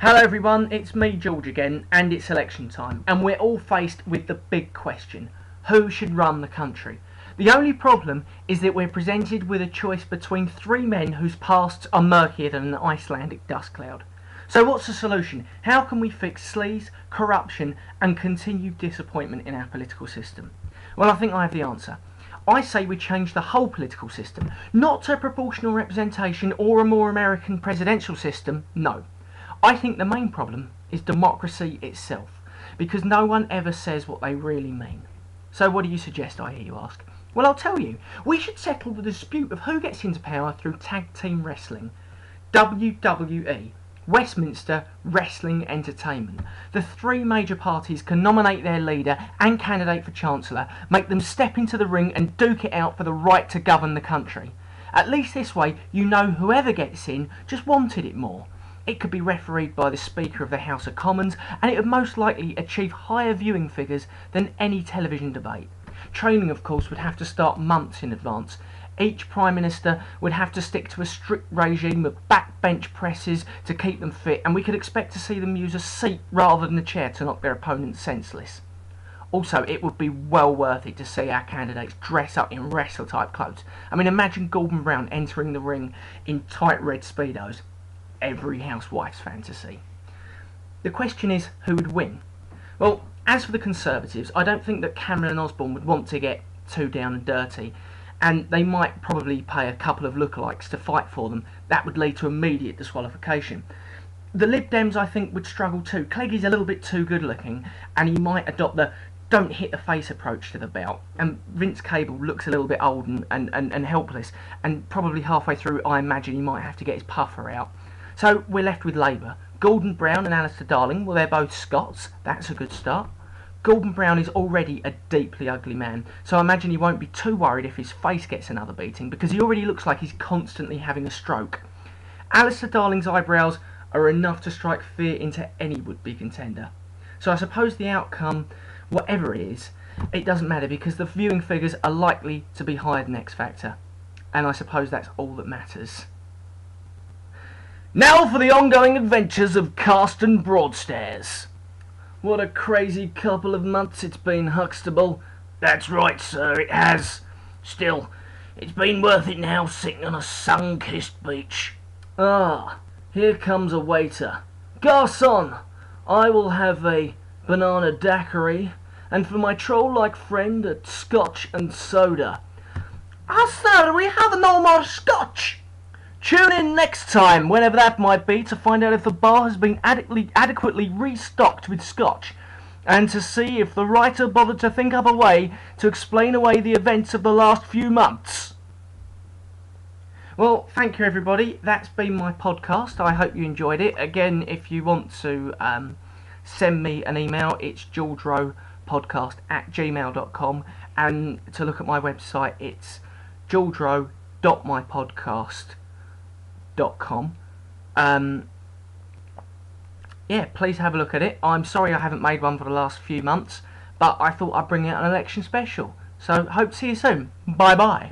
Hello everyone, it's me George again, and it's election time, and we're all faced with the big question: who should run the country? The only problem is that we're presented with a choice between three men whose pasts are murkier than an Icelandic dust cloud. So what's the solution? How can we fix sleaze, corruption and continued disappointment in our political system? Well, I think I have the answer. I say we change the whole political system, not to proportional representation or a more American presidential system, no. I think the main problem is democracy itself, because no one ever says what they really mean. So what do you suggest, I hear you ask? Well, I'll tell you. We should settle the dispute of who gets into power through tag team wrestling. WWE, Westminster Wrestling Entertainment. The three major parties can nominate their leader and candidate for Chancellor, make them step into the ring and duke it out for the right to govern the country. At least this way you know whoever gets in just wanted it more. It could be refereed by the Speaker of the House of Commons, and it would most likely achieve higher viewing figures than any television debate. Training, of course, would have to start months in advance. Each Prime Minister would have to stick to a strict regime of backbench presses to keep them fit, and we could expect to see them use a seat rather than a chair to knock their opponents senseless. Also, it would be well worth it to see our candidates dress up in wrestler-type clothes. I mean, imagine Gordon Brown entering the ring in tight red Speedos. Every housewife's fantasy. The question is, who would win? Well, as for the Conservatives, I don't think that Cameron and Osborne would want to get too down and dirty, and they might probably pay a couple of lookalikes to fight for them. That would lead to immediate disqualification. The Lib Dems, I think, would struggle too. Clegg's a little bit too good looking, and he might adopt the don't hit the face approach to the bout. And Vince Cable looks a little bit old and helpless, and probably halfway through I imagine he might have to get his puffer out. So we're left with Labour. Gordon Brown and Alistair Darling, well, they're both Scots. That's a good start. Gordon Brown is already a deeply ugly man, so I imagine he won't be too worried if his face gets another beating, because he already looks like he's constantly having a stroke. Alistair Darling's eyebrows are enough to strike fear into any would-be contender. So I suppose the outcome, whatever it is, it doesn't matter, because the viewing figures are likely to be higher than X Factor. And I suppose that's all that matters. Now for the ongoing adventures of Carsten Broadstairs. What a crazy couple of months it's been, Huxtable. That's right, sir, it has. Still, it's been worth it now, sitting on a sun-kissed beach. Ah, here comes a waiter. Garçon, I will have a banana daiquiri, and for my troll-like friend, a scotch and soda. Ah, sir, we have no more scotch. Tune in next time, whenever that might be, to find out if the bar has been adequately restocked with scotch, and to see if the writer bothered to think up a way to explain away the events of the last few months. Well, thank you everybody. That's been my podcast. I hope you enjoyed it. Again, if you want to send me an email, it's georgerowpodcast@gmail.com, and to look at my website, it's georgerow.mypodcast.com. Yeah, please have a look at it. I'm sorry I haven't made one for the last few months, but I thought I'd bring out an election special. So hope to see you soon. Bye bye.